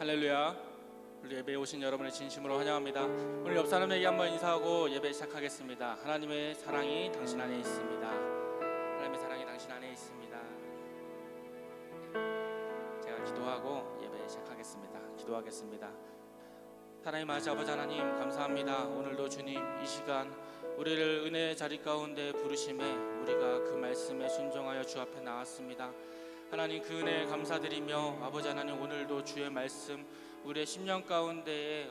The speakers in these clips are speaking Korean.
할렐루야. 우리 예배에 오신 여러분을 진심으로 환영합니다. 오늘 옆 사람에게 한번 인사하고 예배 시작하겠습니다. 하나님의 사랑이 당신 안에 있습니다. 하나님의 사랑이 당신 안에 있습니다. 제가 기도하고 예배 시작하겠습니다. 기도하겠습니다. 하나님 아버지 하나님 감사합니다. 오늘도 주님 이 시간 우리를 은혜의 자리 가운데 부르심에 우리가 그 말씀에 순종하여 주 앞에 나왔습니다. 하나님 그 은혜에 감사드리며 아버지 하나님 오늘도 주의 말씀 우리의 심령 가운데에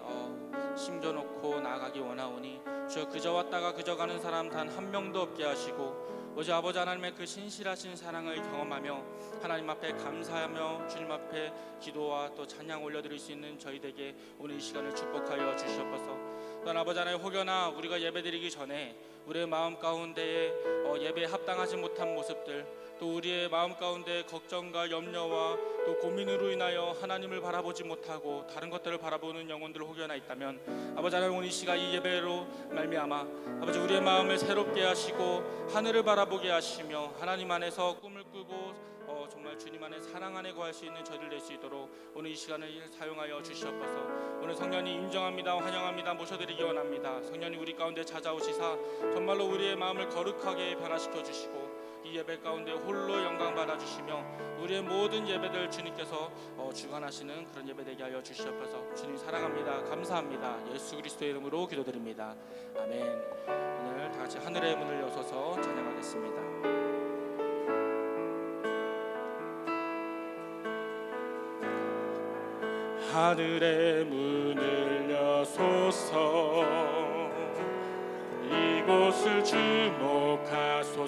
심겨놓고 나아가기 원하오니 주여 그저 왔다가 그저 가는 사람 단 한 명도 없게 하시고 오직 아버지 하나님의 그 신실하신 사랑을 경험하며 하나님 앞에 감사하며 주님 앞에 기도와 또 찬양 올려드릴 수 있는 저희에게 오늘 이 시간을 축복하여 주시옵소서. 또한 아버지 하나님 혹여나 우리가 예배드리기 전에 우리의 마음 가운데에 예배에 합당하지 못한 모습들 또 우리의 마음 가운데 걱정과 염려와 또 고민으로 인하여 하나님을 바라보지 못하고 다른 것들을 바라보는 영혼들 혹여나 있다면 아버지 하나님 오늘 이 시간 이 예배로 말미암아 아버지 우리의 마음을 새롭게 하시고 하늘을 바라보게 하시며 하나님 안에서 꿈을 꾸고 정말 주님 안에 사랑 안에 거할 수 있는 저희들 될 수 있도록 오늘 이 시간을 사용하여 주시옵소서. 오늘 성령님 인정합니다. 환영합니다. 모셔드리기 원합니다. 성령님 우리 가운데 찾아오시사 정말로 우리의 마음을 거룩하게 변화시켜 주시고 이 예배 가운데 홀로 영광 받아주시며 우리의 모든 예배들 주님께서 주관하시는 그런 예배 되게 하여 주시옵소서. 주님 사랑합니다. 감사합니다. 예수 그리스도의 이름으로 기도드립니다. 아멘. 오늘 다같이 하늘의 문을 여서서 찬양하겠습니다. 하늘의 문을 여소서 이곳을 주목하소서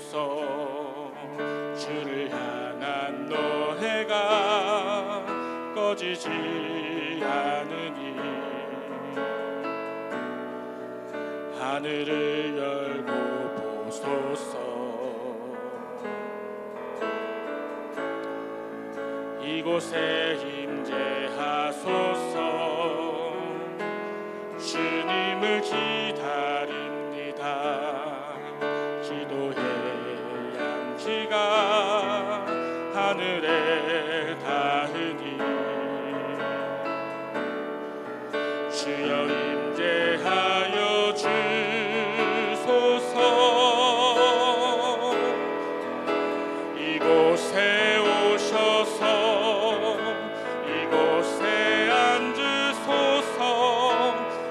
주를 향한 노래가 꺼지지 않으니 하늘을 열고 보소서 이곳에 임재하소서 주님을 기다립니다. 기도의 양기가 하늘에 닿으니 주여 임재하여 주소서 이곳에 오셔서 이곳에 앉으소서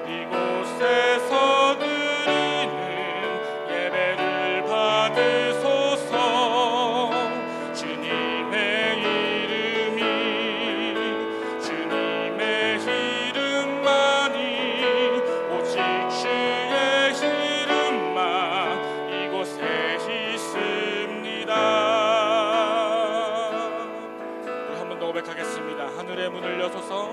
이곳에서 드리는 예배를 받으소서 주님의 이름이 주님의 이름만이 오직 주의 이름만 이곳에 있습니다. 우리 한 번 더 고백하겠습니다. 하늘의 문을 여소서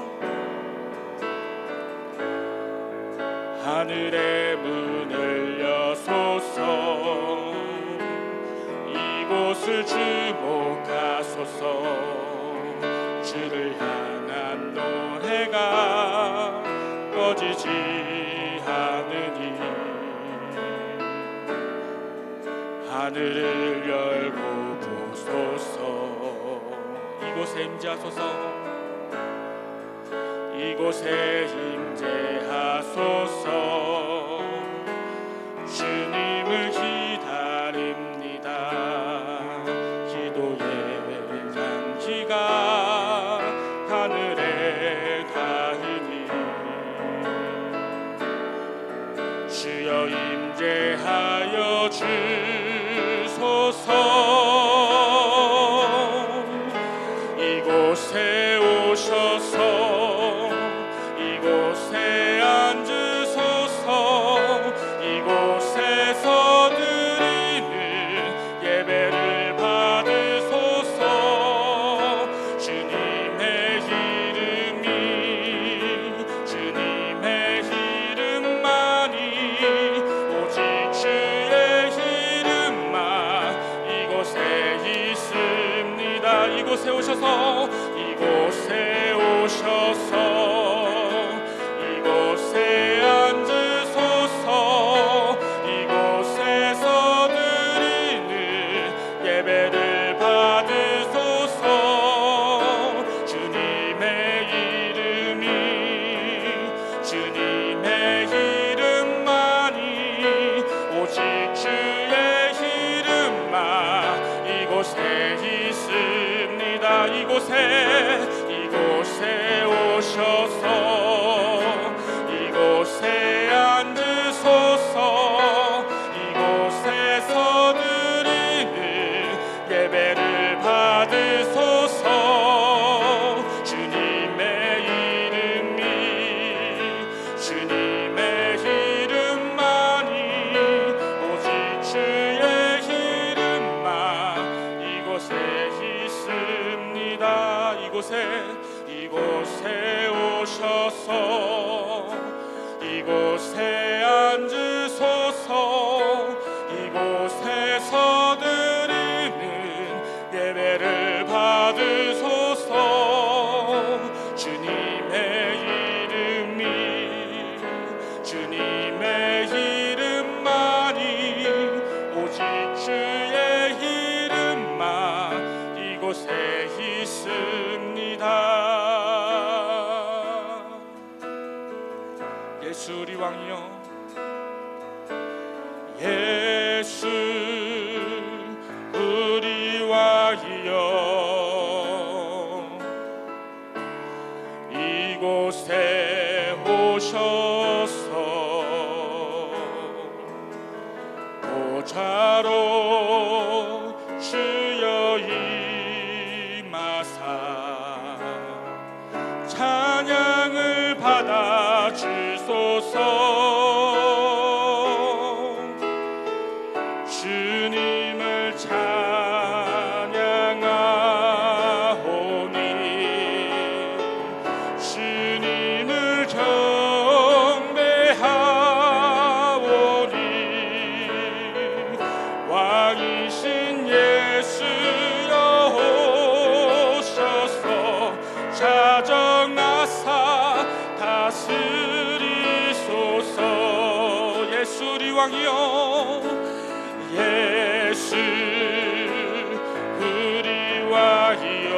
하늘의 문을 여소서 이곳을 주목하소서 주를 향한 노래가 꺼지지 않으니 하늘을 열고 보소서 이곳에 임재하소서 이곳에 임재하소서 주님을 기다립니다. 기도의 향기가 하늘에 닿으니 주여 임재하여 주소서 이곳에 오셔서 이곳에 앉으소서 이곳에서 드리는 예배를 받으소서 주님의 이름이 주님의 이름만이 오직 주의 이름만 이곳에 있습니다. 이곳에 오셔서 이곳에 오셔서 이곳에 앉으소서 이곳에서 드리는 예배를 받으소서 주님의 이름이 이곳에 오셔서 이곳에 앉으소서. 이곳에서 드리는 예배를 받으소서. 주님의 이름만이 오직 주의 이름만 이곳에 있습니다. 이곳에 오셔서 이곳에 앉으소서. 이곳에서 드리는 예배를 받으소서. 주님의 이름만이 오직 주의 이름만 이곳에 있습니다. 예수 우리 왕이여, 예수 우리 왕이여, 이곳에 오셔서 보좌로 주여 임하사 찬양을 받아 주소서. 주님을 찬양하오니 주님을 경배하오니 왕이신 예수여 오셔서 자정하사 다스리소서. 예수 우리 왕이여, 예수 우리 왕이여,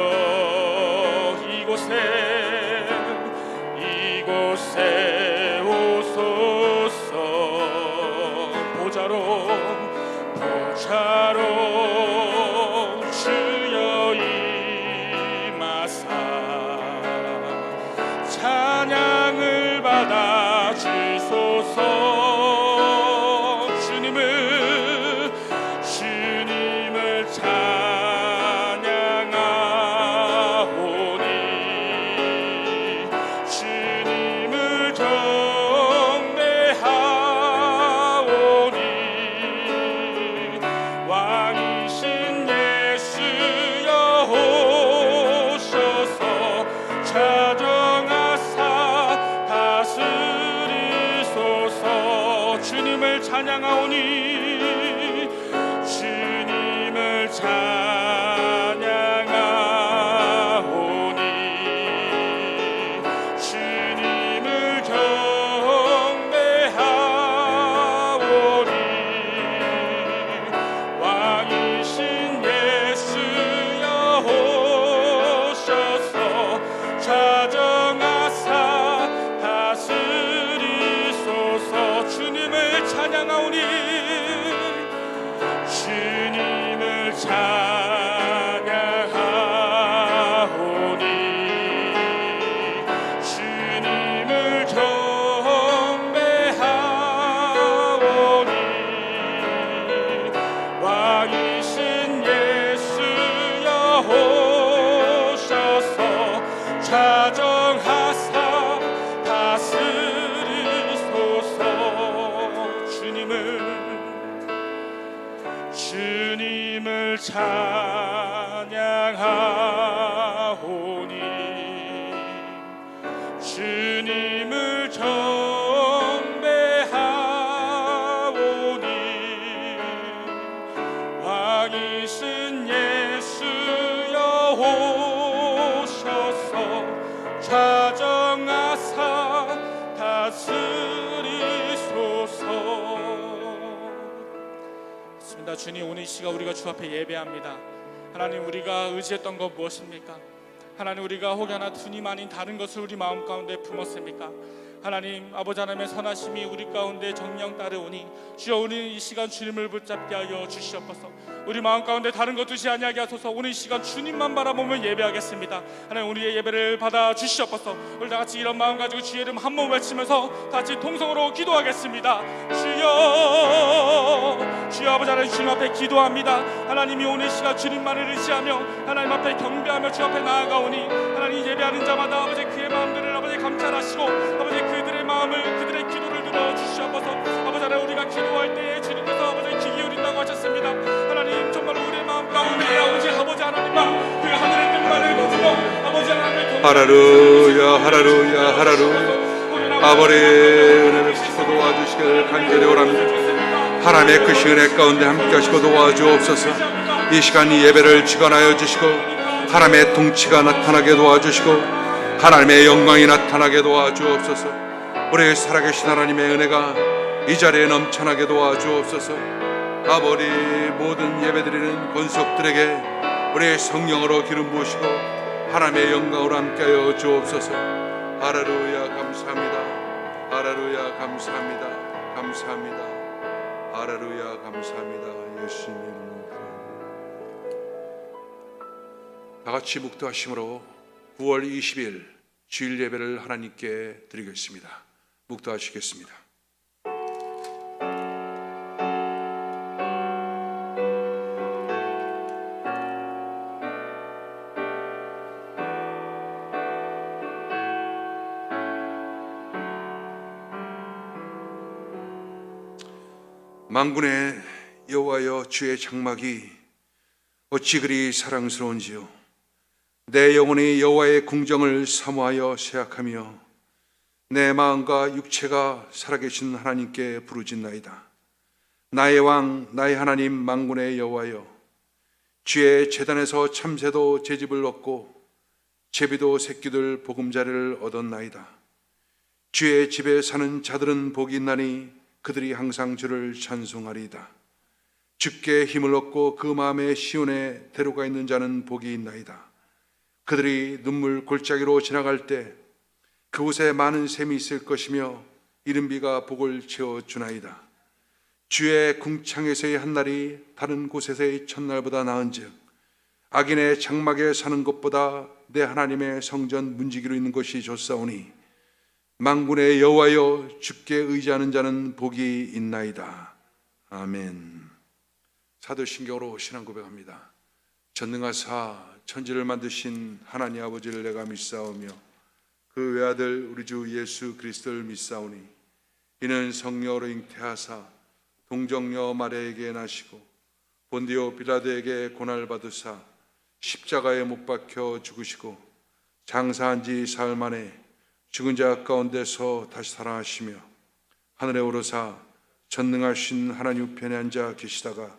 이곳에 오소서. 보좌로 주여 임하사 찬양을 받아 주소서. 주님을 찬양하오니 주님을 경배하오니 왕이신 예수여 오셔서 자정하사 다스리소서. 주님을 찬양하오니 주님을 찬양하오니 주님을 경배하오니 왕이신 예수여 오셔서 자정하사 다스리소서. 주님을 찬양하오니 주님을 찬양하오니 주님을 경배하오니 왕이신 예수여 오셔서 자정하사 다스리소서. 주님을 찬양하오니 주님을 경배하오니 왕이신 예수여 오셔서 자정하사 다스리소서. 주님, 오늘 이 시간 우리가 주 앞에 예배합니다. 하나님, 우리가 의지했던 것 무엇입니까? 하나님, 우리가 혹여나 주님 아닌 다른 것을 우리 마음 가운데 품었습니까? 하나님 아버지 하나님의 선하심이 우리 가운데 정령 따르오니 주여 오늘 이 시간 주님을 붙잡게 하여 주시옵소서. 우리 마음 가운데 다른 것 두지 아니하게 하소서. 오늘 이 시간 주님만 바라보며 예배하겠습니다. 하나님 우리의 예배를 받아 주시옵소서. 우리 다 같이 이런 마음 가지고 주의 이름 한 번 외치면서 다 같이 통성으로 기도하겠습니다. 주여 주여 아버지 하나님 주님 앞에 기도합니다. 하나님이 오늘 시간 주님만을 의지하며 하나님 앞에 경배하며 주 앞에 나아가오니 하나님 예배하는 자마다 아버지 그의 마음들을 아버지 감찰하시고 아버지 그들의 마음을 그들의 기도를 들어 주시옵소서. 아버지 하나님 우리가 기도할 때에 주님께서 아버지 귀 기울인다고 하셨습니다. 하나님 정말 우리의 마음 가운데 아버지 하나님과 그 하늘의 뜻만을 거두어 아버지 하나님의 할렐루야 할렐루야 할렐루야. 아버지의 은혜를 주시고 도와주시기를 간절히 원합니다. 하나님의 크신 은혜 가운데 함께 하시고 도와주옵소서. 이 시간 이 예배를 주관하여 주시고 하나님의 통치가 나타나게 도와주시고 하나님의 영광이 나타나게 도와주옵소서. 우리 살아계신 하나님의 은혜가 이 자리에 넘쳐나게 도와주옵소서. 아버지 모든 예배드리는 권속들에게 우리의 성령으로 기름 부으시고 하나님의 영광으로 함께하여 주옵소서. 할렐루야 감사합니다. 할렐루야 감사합니다. 감사합니다. 할렐루야 감사합니다. 예수님 이름으로 다 같이 묵도하심으로 9월 20일 주일 예배를 하나님께 드리겠습니다. 묵도하시겠습니다. 만군의 여호와여 주의 장막이 어찌 그리 사랑스러운지요. 내 영혼이 여호와의 궁정을 사모하여 세약하며 내 마음과 육체가 살아계신 하나님께 부르짖나이다. 나의 왕 나의 하나님 만군의 여호와여 주의 제단에서 참새도 제집을 얻고 제비도 새끼들 보금자리를 얻었나이다. 주의 집에 사는 자들은 복이 있나니 그들이 항상 주를 찬송하리이다. 주께 힘을 얻고 그 마음의 시온에 데려가 있는 자는 복이 있나이다. 그들이 눈물 골짜기로 지나갈 때 그곳에 많은 샘이 있을 것이며 이른 비가 복을 채워주나이다. 주의 궁창에서의 한날이 다른 곳에서의 첫날보다 나은즉 악인의 장막에 사는 것보다 내 하나님의 성전 문지기로 있는 것이 좋사오니 만군의 여호와여 주께 의지하는 자는 복이 있나이다. 아멘. 사도신경으로 신앙 고백합니다. 전능하사 천지를 만드신 하나님 아버지를 내가 믿사오며 그 외아들 우리 주 예수 그리스도를 믿사오니 이는 성령으로 잉태하사 동정녀 마리아에게 나시고 본디오 빌라도에게 고난을 받으사 십자가에 못 박혀 죽으시고 장사한 지 사흘 만에 죽은 자 가운데서 다시 살아나시며 하늘에 오르사 전능하신 하나님 우편에 앉아 계시다가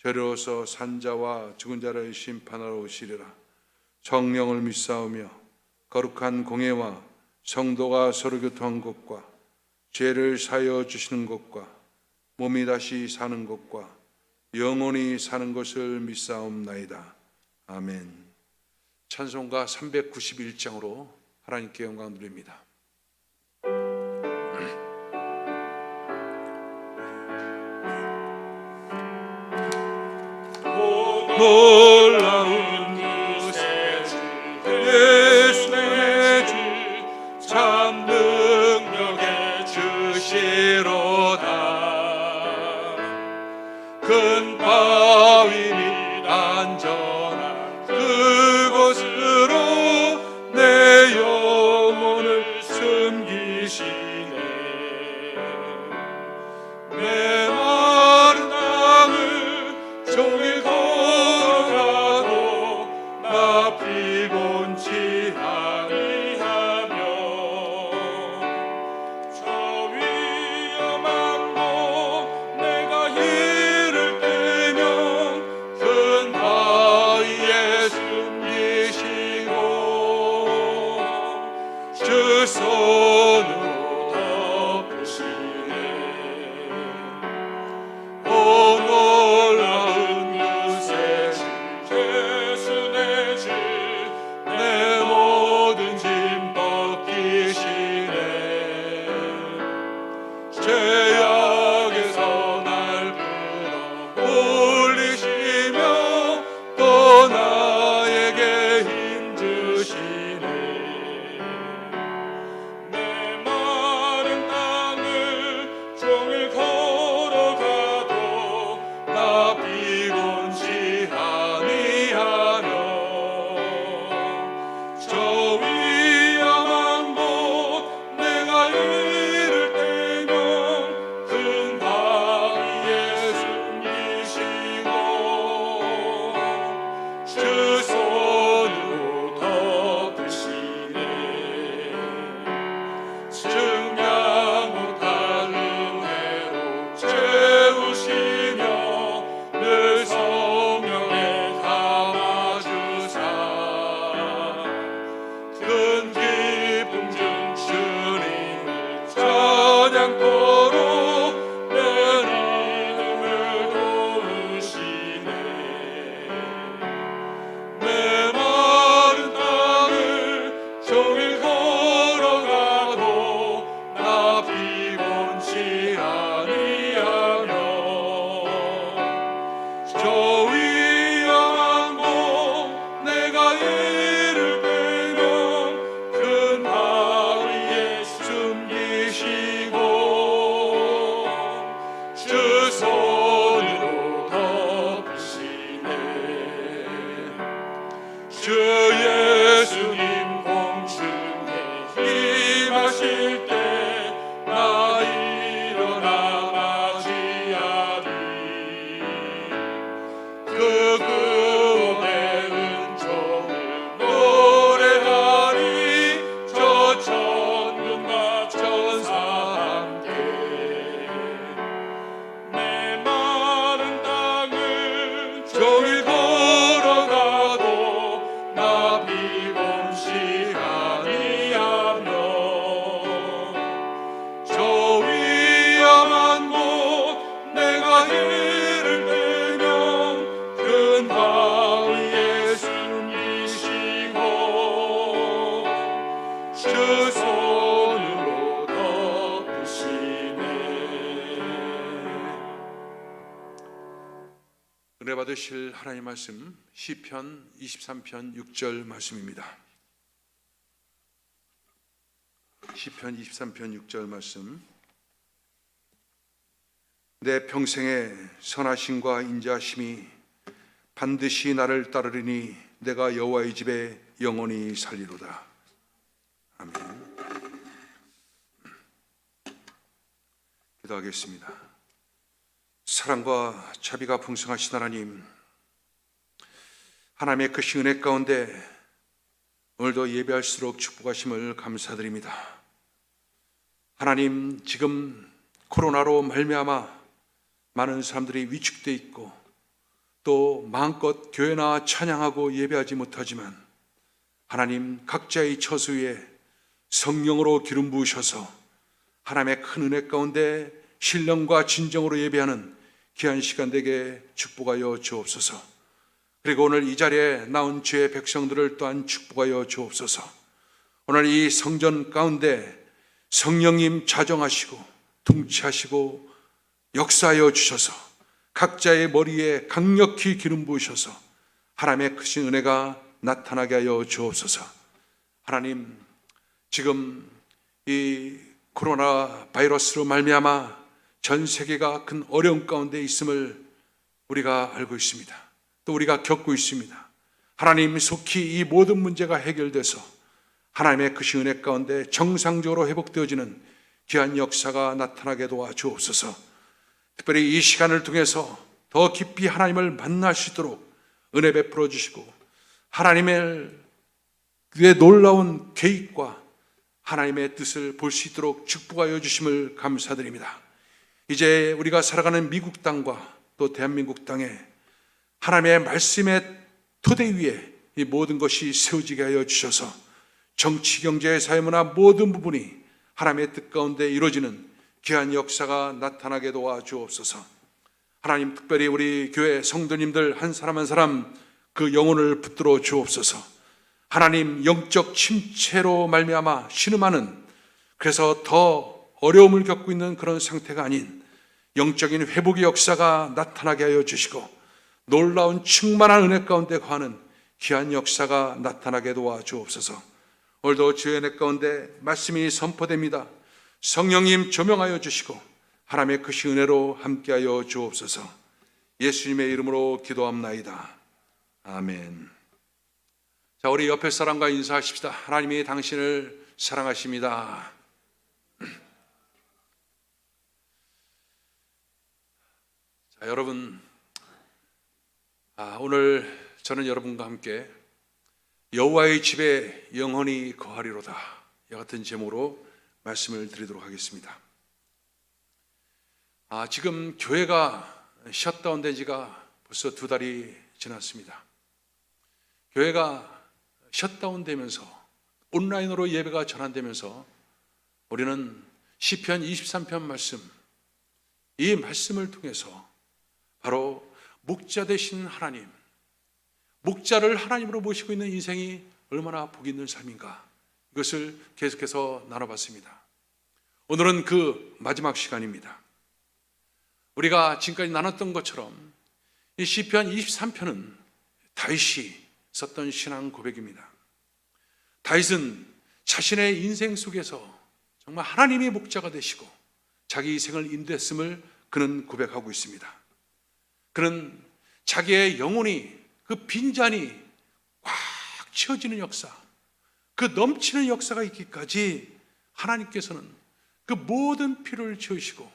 저리로서 산자와 죽은 자를 심판하러 오시리라. 성령을 믿사오며 거룩한 공예와 성도가 서로 교통한 것과 죄를 사하여 주시는 것과 몸이 다시 사는 것과 영원히 사는 것을 믿사옵나이다. 아멘. 찬송가 391장으로 하나님께 영광 드립니다. 놀라운 구세 주 예수의 주 참 능력의 주시로다. 큰 바위 밑 안전한 그곳으로 내 영혼을 숨기시네. 내 마른 땅을 종일 걸어가도 나 피곤치 아니하며 저 위험한 곳 내가 이를 때면 큰 바위에 숨기시고 주 손으로 덮으시네. 오 놀라운 구세 주 예수 내 주 내 모든 짐 벗기시네. 비범시 아니하며 저 위험한 곳 내가 이를 빼면 큰 바위에 숨기시고 주 손으로 덮으시네. 은혜 받으실 하나님 말씀 시편 23편 6절 말씀입니다. 시편 23편 6절 말씀. 내 평생에 선하심과 인자심이 반드시 나를 따르리니 내가 여호와의 집에 영원히 살리로다. 아멘. 기도하겠습니다. 사랑과 자비가 풍성하신 하나님, 하나님의 크신 은혜 가운데 오늘도 예배할수록 축복하심을 감사드립니다. 하나님, 지금 코로나로 말미암아 많은 사람들이 위축되어 있고 또 마음껏 교회나 찬양하고 예배하지 못하지만 하나님, 각자의 처소에 성령으로 기름 부으셔서 하나님의 큰 은혜 가운데 신령과 진정으로 예배하는 귀한 시간 되게 축복하여 주옵소서. 그리고 오늘 이 자리에 나온 주의 백성들을 또한 축복하여 주옵소서. 오늘 이 성전 가운데 성령님 자정하시고 통치하시고 역사하여 주셔서 각자의 머리에 강력히 기름 부으셔서 하나님의 크신 은혜가 나타나게 하여 주옵소서. 하나님, 지금 이 코로나 바이러스로 말미암아 전 세계가 큰 어려움 가운데 있음을 우리가 알고 있습니다. 또 우리가 겪고 있습니다. 하나님, 속히 이 모든 문제가 해결돼서 하나님의 크신 은혜 가운데 정상적으로 회복되어지는 귀한 역사가 나타나게 도와주옵소서. 특별히 이 시간을 통해서 더 깊이 하나님을 만날 수 있도록 은혜 베풀어 주시고 하나님의 그의 놀라운 계획과 하나님의 뜻을 볼 수 있도록 축복하여 주심을 감사드립니다. 이제 우리가 살아가는 미국 땅과 또 대한민국 땅에 하나님의 말씀의 토대 위에 이 모든 것이 세워지게 하여 주셔서 정치, 경제, 사회문화 모든 부분이 하나님의 뜻 가운데 이루어지는 귀한 역사가 나타나게 도와주옵소서. 하나님, 특별히 우리 교회 성도님들 한 사람 한 사람 그 영혼을 붙들어 주옵소서. 하나님, 영적 침체로 말미암아 신음하는, 그래서 더 어려움을 겪고 있는 그런 상태가 아닌 영적인 회복의 역사가 나타나게 하여 주시고 놀라운 충만한 은혜 가운데 거하는 귀한 역사가 나타나게 도와주옵소서. 오늘도 주의 은혜 가운데 말씀이 선포됩니다. 성령님 조명하여 주시고 하나님의 크신 은혜로 함께하여 주옵소서. 예수님의 이름으로 기도합나이다. 아멘. 자, 우리 옆에 사람과 인사하십시다. 하나님이 당신을 사랑하십니다. 자, 여러분, 오늘 저는 여러분과 함께 여호와의 집에 영원히 거하리로다, 이와 같은 제목으로 말씀을 드리도록 하겠습니다. 지금 교회가 셧다운된 지가 벌써 2달이 지났습니다. 교회가 셧다운되면서 온라인으로 예배가 전환되면서 우리는 시편 23편 말씀, 이 말씀을 통해서 바로 목자 되신 하나님, 목자를 하나님으로 모시고 있는 인생이 얼마나 복이 있는 삶인가, 이것을 계속해서 나눠봤습니다. 오늘은 그 마지막 시간입니다. 우리가 지금까지 나눴던 것처럼 이 시편 23편은 다윗이 썼던 신앙 고백입니다. 다윗은 자신의 인생 속에서 정말 하나님이 목자가 되시고 자기 인생을 인도했음을 그는 고백하고 있습니다. 그는 자기의 영혼이 그 빈잔이 꽉 채워지는 역사, 그 넘치는 역사가 있기까지 하나님께서는 그 모든 피를 채우시고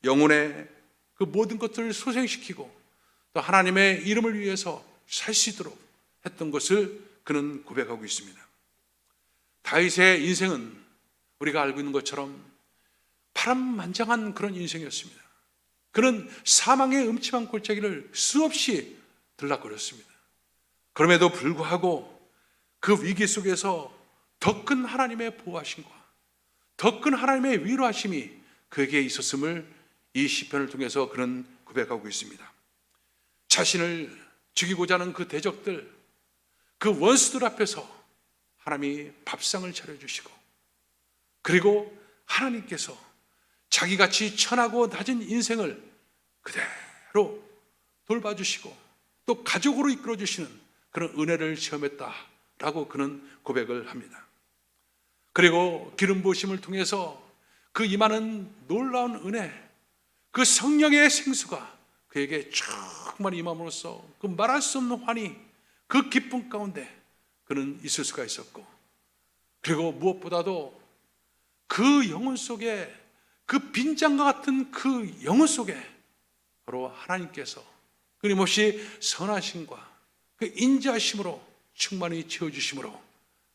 영혼의 그 모든 것들을 소생시키고 또 하나님의 이름을 위해서 살 수 있도록 했던 것을 그는 고백하고 있습니다. 다윗의 인생은 우리가 알고 있는 것처럼 파란만장한 그런 인생이었습니다. 그는 사망의 음침한 골짜기를 수없이 들락거렸습니다. 그럼에도 불구하고 그 위기 속에서 더 큰 하나님의 보호하심과 더 큰 하나님의 위로하심이 그에게 있었음을 이 시편을 통해서 그는 고백하고 있습니다. 자신을 죽이고자 하는 그 대적들, 그 원수들 앞에서 하나님이 밥상을 차려주시고, 그리고 하나님께서 자기같이 천하고 낮은 인생을 그대로 돌봐주시고 또 가족으로 이끌어주시는 그런 은혜를 체험했다라고 그는 고백을 합니다. 그리고 기름 부으심을 통해서 그 임하는 놀라운 은혜, 그 성령의 생수가 그에게 충만히 임함으로써 그 말할 수 없는 환희, 그 기쁨 가운데 그는 있을 수가 있었고, 그리고 무엇보다도 그 영혼 속에, 그 빈장과 같은 그 영혼 속에 바로 하나님께서 끊임없이 선하심과 그 인자하심으로 충만히 채워주심으로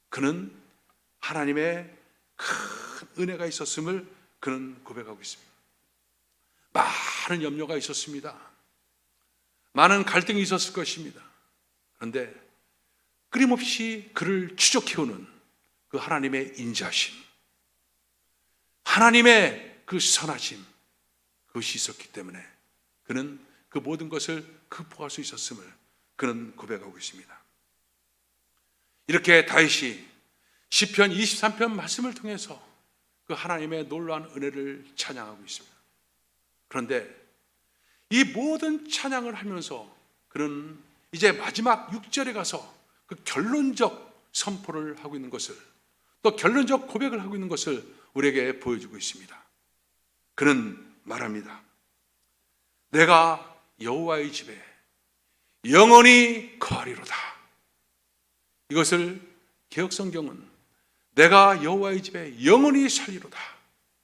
그는 하나님의 큰 은혜가 있었음을 그는 고백하고 있습니다. 많은 염려가 있었습니다. 많은 갈등이 있었을 것입니다. 그런데 끊임없이 그를 추적해오는 그 하나님의 인자하심, 하나님의 그 선하심, 그것이 있었기 때문에 그는 그 모든 것을 극복할 수 있었음을 그는 고백하고 있습니다. 이렇게 다윗이 시편 23편 말씀을 통해서 그 하나님의 놀라운 은혜를 찬양하고 있습니다. 그런데 이 모든 찬양을 하면서 그는 이제 마지막 6절에 가서 그 결론적 선포를 하고 있는 것을, 또 결론적 고백을 하고 있는 것을 우리에게 보여주고 있습니다. 그는 말합니다. 내가 여호와의 집에 영원히 거하리로다. 이것을 개역성경은 내가 여호와의 집에 영원히 살리로다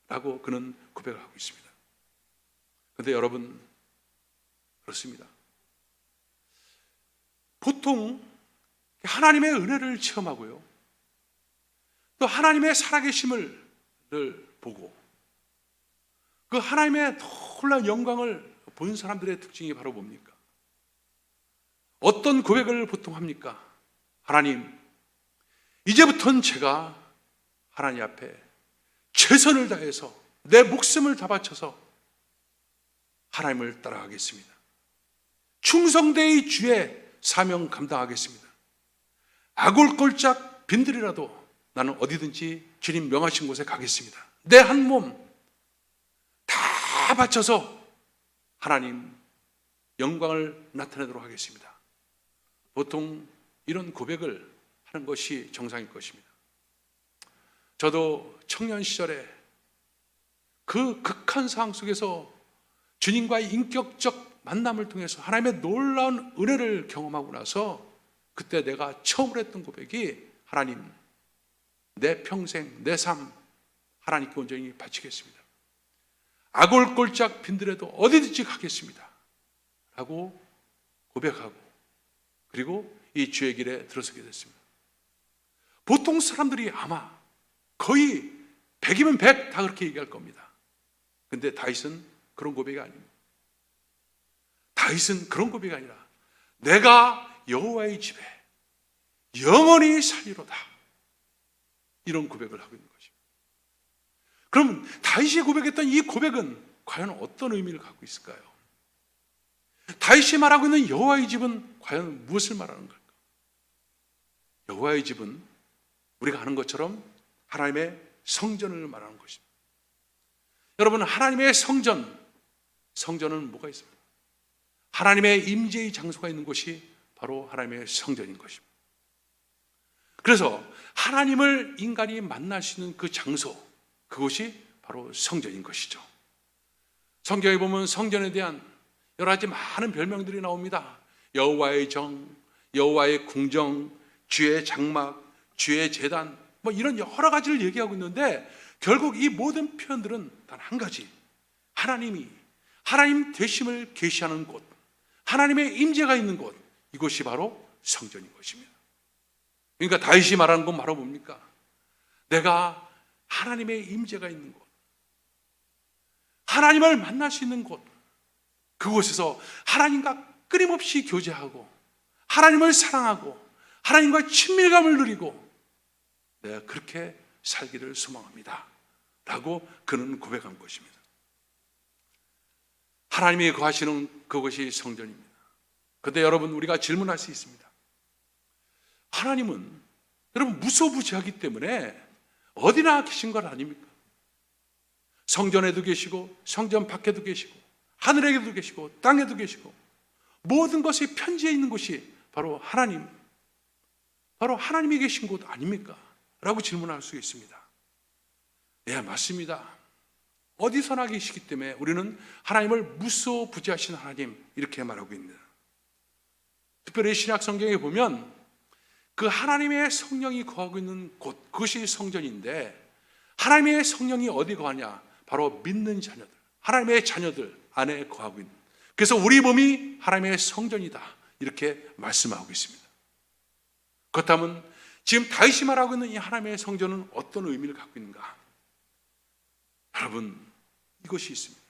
라고 그는 고백을 하고 있습니다. 그런데 여러분, 그렇습니다. 보통 하나님의 은혜를 체험하고요, 또 하나님의 살아계심을 보고 그 하나님의 놀라운 영광을 본 사람들의 특징이 바로 뭡니까? 어떤 고백을 보통 합니까? 하나님, 이제부터는 제가 하나님 앞에 최선을 다해서 내 목숨을 다 바쳐서 하나님을 따라가겠습니다. 충성되이 주의 사명 감당하겠습니다. 아골골짝 빈들이라도 나는 어디든지 주님 명하신 곳에 가겠습니다. 내 한 몸 다 바쳐서 하나님 영광을 나타내도록 하겠습니다. 보통 이런 고백을 하는 것이 정상일 것입니다. 저도 청년 시절에 그 극한 상황 속에서 주님과의 인격적 만남을 통해서 하나님의 놀라운 은혜를 경험하고 나서 그때 내가 처음으로 했던 고백이, 하나님, 내 평생, 내 삶 하나님께 온전히 바치겠습니다. 아골골짝 빈들에도 어디든지 가겠습니다 라고 고백하고, 그리고 이 주의 길에 들어서게 됐습니다. 보통 사람들이 아마 거의 100이면 100 다 그렇게 얘기할 겁니다. 근데 다윗은 그런 고백이 아닙니다. 다윗은 그런 고백이 아니라 내가 여호와의 집에 영원히 살리로다, 이런 고백을 하고 있는 것입니다. 그럼 다윗이 고백했던 이 고백은 과연 어떤 의미를 갖고 있을까요? 다윗이 말하고 있는 여호와의 집은 과연 무엇을 말하는 걸까? 여호와의 집은 우리가 아는 것처럼 하나님의 성전을 말하는 것입니다. 여러분, 하나님의 성전은 뭐가 있습니까? 하나님의 임재의 장소가 있는 곳이 바로 하나님의 성전인 것입니다. 그래서 하나님을 인간이 만날 수 있는 그 장소, 그곳이 바로 성전인 것이죠. 성경에 보면 성전에 대한 여러 가지 많은 별명들이 나옵니다. 여호와의 정, 여호와의 궁정, 주의 장막, 주의 제단, 뭐 이런 여러 가지를 얘기하고 있는데, 결국 이 모든 표현들은 단 한 가지, 하나님 되심을 계시하는 곳, 하나님의 임재가 있는 곳, 이곳이 바로 성전인 것입니다. 그러니까 다윗이 말하는 건 바로 뭡니까? 내가 하나님의 임재가 있는 곳, 하나님을 만날 수 있는 곳, 그곳에서 하나님과 끊임없이 교제하고 하나님을 사랑하고 하나님과 친밀감을 누리고 내가 그렇게 살기를 소망합니다 라고 그는 고백한 것입니다. 하나님이 거하시는 그곳이 성전입니다. 그런데 여러분, 우리가 질문할 수 있습니다. 하나님은 여러분 무소부지하기 때문에 어디나 계신 것 아닙니까? 성전에도 계시고 성전 밖에도 계시고 하늘에도 계시고 땅에도 계시고 모든 것이 편지해 있는 곳이 바로 하나님이 계신 곳 아닙니까? 라고 질문할 수 있습니다. 네, 맞습니다. 어디서나 계시기 때문에 우리는 하나님을 무소부지하신 하나님 이렇게 말하고 있습니다. 특별히 신약 성경에 보면 그 하나님의 성령이 거하고 있는 곳, 그것이 성전인데 하나님의 성령이 어디 거하냐? 바로 믿는 자녀들, 하나님의 자녀들 안에 거하고 있는, 그래서 우리 몸이 하나님의 성전이다 이렇게 말씀하고 있습니다. 그렇다면 지금 다윗이 말하고 있는 이 하나님의 성전은 어떤 의미를 갖고 있는가? 여러분, 이것이 있습니다.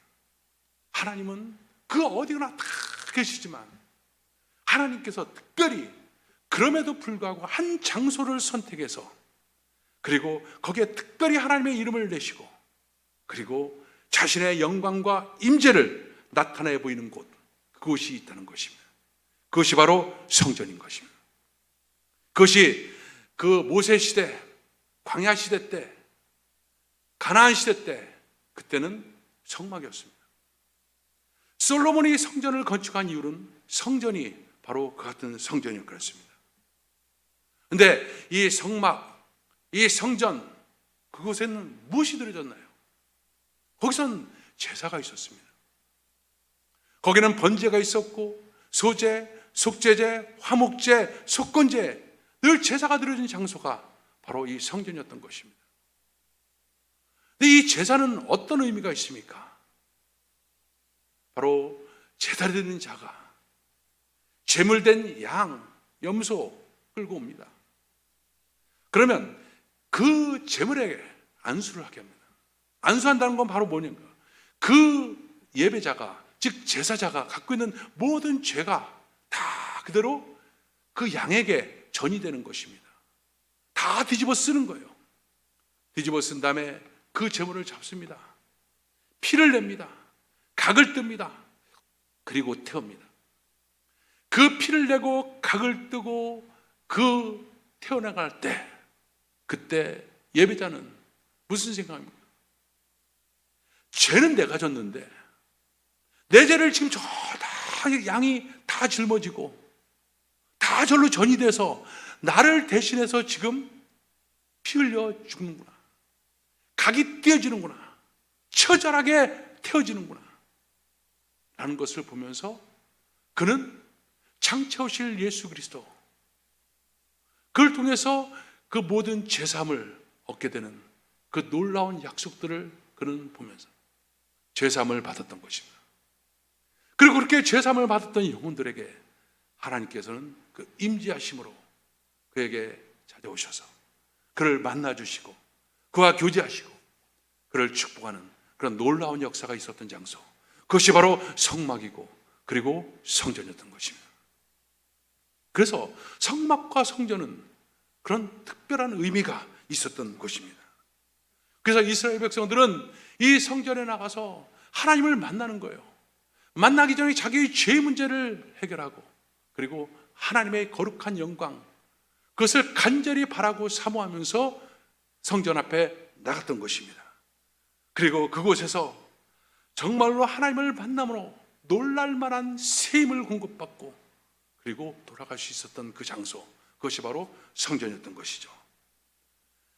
하나님은 그 어디나 다 계시지만 하나님께서 특별히 그럼에도 불구하고 한 장소를 선택해서 그리고 거기에 특별히 하나님의 이름을 내시고 그리고 자신의 영광과 임재를 나타내 보이는 곳, 그곳이 있다는 것입니다. 그것이 바로 성전인 것입니다. 그것이 그 모세 시대, 광야 시대 때, 가나안 시대 때 그때는 성막이었습니다. 솔로몬이 성전을 건축한 이유는 성전이 바로 그 같은 성전이었습니다. 그런데 이 성막, 이 성전, 그곳에는 무엇이 들어졌나요? 거기선 제사가 있었습니다. 거기는 번제가 있었고 소제, 속제제, 화목제, 속건제, 늘 제사가 드려진 장소가 바로 이 성전이었던 것입니다. 근데 이 제사는 어떤 의미가 있습니까? 바로 제사 드리는 자가 제물된 양, 염소 끌고 옵니다. 그러면 그 제물에 안수를 하게 합니다. 안수한다는 건 바로 뭐냐면 그 예배자가, 즉 제사자가 갖고 있는 모든 죄가 다 그대로 그 양에게 전이 되는 것입니다. 다 뒤집어 쓰는 거예요. 뒤집어 쓴 다음에 그 제물을 잡습니다. 피를 냅니다. 각을 뜹니다. 그리고 태웁니다. 그 피를 내고 각을 뜨고 그 태어나갈 때, 그때 예배자는 무슨 생각입니까? 죄는 내가 졌는데 내 죄를 지금 다 양이 다 짊어지고 다 절로 전이 돼서 나를 대신해서 지금 피 흘려 죽는구나, 각이 띄어지는구나, 처절하게 태워지는구나 라는 것을 보면서 그는 장차 오실 예수 그리스도, 그를 통해서 그 모든 제사함을 얻게 되는 그 놀라운 약속들을 그는 보면서 제사함을 받았던 것입니다. 그리고 그렇게 제사함을 받았던 영혼들에게 하나님께서는 그 임재하심으로 그에게 찾아오셔서 그를 만나주시고 그와 교제하시고 그를 축복하는 그런 놀라운 역사가 있었던 장소, 그것이 바로 성막이고 그리고 성전이었던 것입니다. 그래서 성막과 성전은 그런 특별한 의미가 있었던 것입니다. 그래서 이스라엘 백성들은 이 성전에 나가서 하나님을 만나는 거예요. 만나기 전에 자기의 죄 문제를 해결하고 그리고 하나님의 거룩한 영광, 그것을 간절히 바라고 사모하면서 성전 앞에 나갔던 것입니다. 그리고 그곳에서 정말로 하나님을 만남으로 놀랄만한 새 힘을 공급받고 그리고 돌아갈 수 있었던 그 장소, 그것이 바로 성전이었던 것이죠.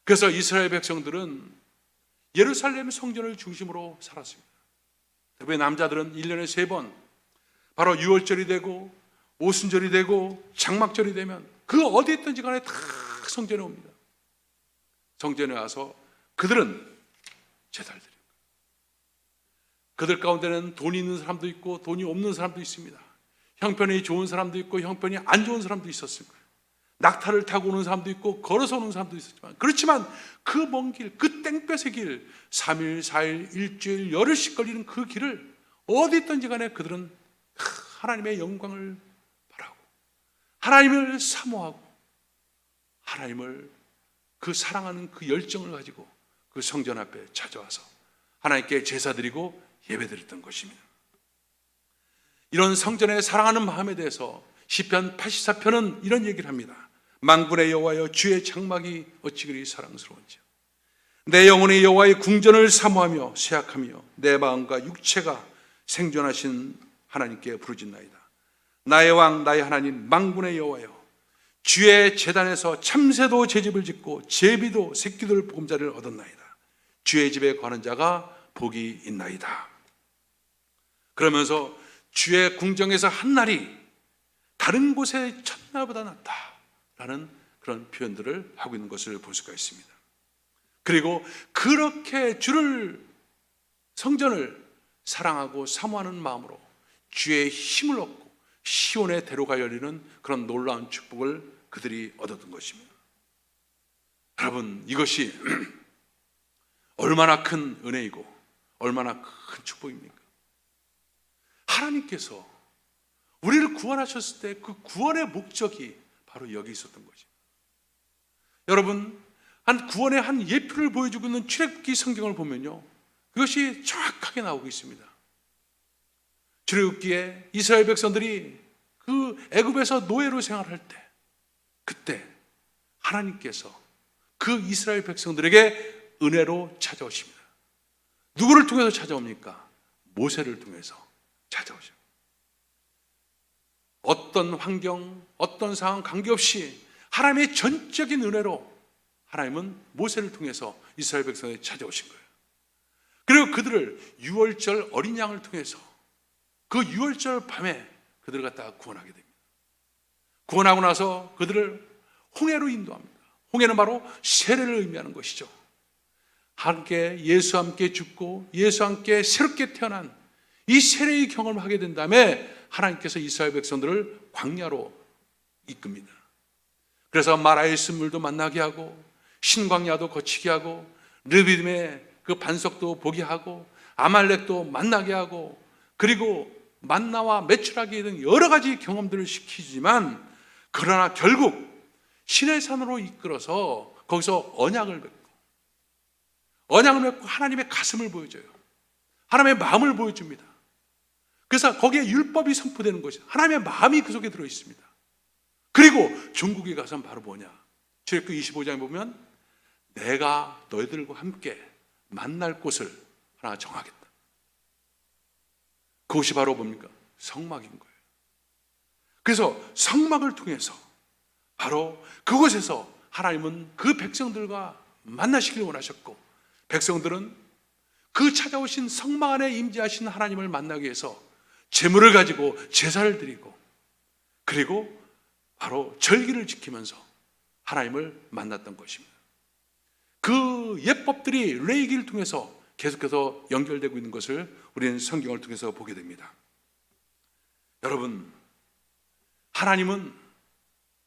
그래서 이스라엘 백성들은 예루살렘 성전을 중심으로 살았습니다. 특히 남자들은 1년에 3번 바로 유월절이 되고 오순절이 되고 장막절이 되면 그 어디에 있든지 간에 다 성전에 옵니다. 성전에 와서 그들은 제사를 드립니다. 그들 가운데는 돈이 있는 사람도 있고 돈이 없는 사람도 있습니다. 형편이 좋은 사람도 있고 형편이 안 좋은 사람도 있었을 거예요. 낙타를 타고 오는 사람도 있고 걸어서 오는 사람도 있었지만, 그렇지만 그 먼 길, 그 땡볕의 길, 3일, 4일, 일주일, 열흘씩 걸리는 그 길을 어디 있든지 간에 그들은 하나님의 영광을 바라고 하나님을 사모하고 하나님을 그 사랑하는 그 열정을 가지고 그 성전 앞에 찾아와서 하나님께 제사 드리고 예배 드렸던 것입니다. 이런 성전의 사랑하는 마음에 대해서 시편 84편은 이런 얘기를 합니다. 만군의 여호와여, 주의 장막이 어찌 그리 사랑스러운지. 내 영혼이 여호와의 궁전을 사모하며 쇠약하며 내 마음과 육체가 생존하신 하나님께 부르짖나이다. 나의 왕 나의 하나님 만군의 여호와여, 주의 제단에서 참새도 제집을 짓고 제비도 새끼들 보금자리를 얻었나이다. 주의 집에 거하는 자가 복이 있나이다. 그러면서 주의 궁정에서 한 날이 다른 곳의 첫날보다 낫다라는 그런 표현들을 하고 있는 것을 볼 수가 있습니다. 그리고 그렇게 주를, 성전을 사랑하고 사모하는 마음으로 주의 힘을 얻고 시온의 대로가 열리는 그런 놀라운 축복을 그들이 얻었던 것입니다. 여러분, 이것이 얼마나 큰 은혜이고 얼마나 큰 축복입니까? 하나님께서 우리를 구원하셨을 때 그 구원의 목적이 바로 여기 있었던 거죠. 여러분, 한 구원의 한 예표를 보여주고 있는 출애굽기 성경을 보면요, 그것이 정확하게 나오고 있습니다. 출애굽기에 이스라엘 백성들이 그 애굽에서 노예로 생활할 때, 그때 하나님께서 그 이스라엘 백성들에게 은혜로 찾아오십니다. 누구를 통해서 찾아옵니까? 모세를 통해서 찾아오죠. 어떤 환경, 어떤 상황 관계없이 하나님의 전적인 은혜로 하나님은 모세를 통해서 이스라엘 백성에 찾아오신 거예요. 그리고 그들을 유월절 어린 양을 통해서 그 유월절 밤에 그들을 갖다가 구원하게 됩니다. 구원하고 나서 그들을 홍해로 인도합니다. 홍해는 바로 세례를 의미하는 것이죠. 함께 예수와 함께 죽고 예수와 함께 새롭게 태어난 이 세례의 경험을 하게 된 다음에 하나님께서 이스라엘 백성들을 광야로 이끕니다. 그래서 마라의 쓴물도 만나게 하고 신광야도 거치게 하고 르비딤의 그 반석도 보게 하고 아말렉도 만나게 하고 그리고 만나와 메추라기 등 여러 가지 경험들을 시키지만, 그러나 결국 시내산으로 이끌어서 거기서 언약을 맺고 하나님의 가슴을 보여줘요. 하나님의 마음을 보여줍니다. 그래서 거기에 율법이 선포되는 것이, 하나님의 마음이 그 속에 들어 있습니다. 그리고 종국에 가서는 바로 뭐냐? 출애굽기 25장에 보면 내가 너희들과 함께 만날 곳을 하나 정하겠다. 그것이 바로 뭡니까? 성막인 거예요. 그래서 성막을 통해서 바로 그곳에서 하나님은 그 백성들과 만나시길 원하셨고, 백성들은 그 찾아오신 성막 안에 임재하신 하나님을 만나기 위해서 제물을 가지고 제사를 드리고, 그리고 바로 절기를 지키면서 하나님을 만났던 것입니다. 그 예법들이 레위기를 통해서 계속해서 연결되고 있는 것을 우리는 성경을 통해서 보게 됩니다. 여러분, 하나님은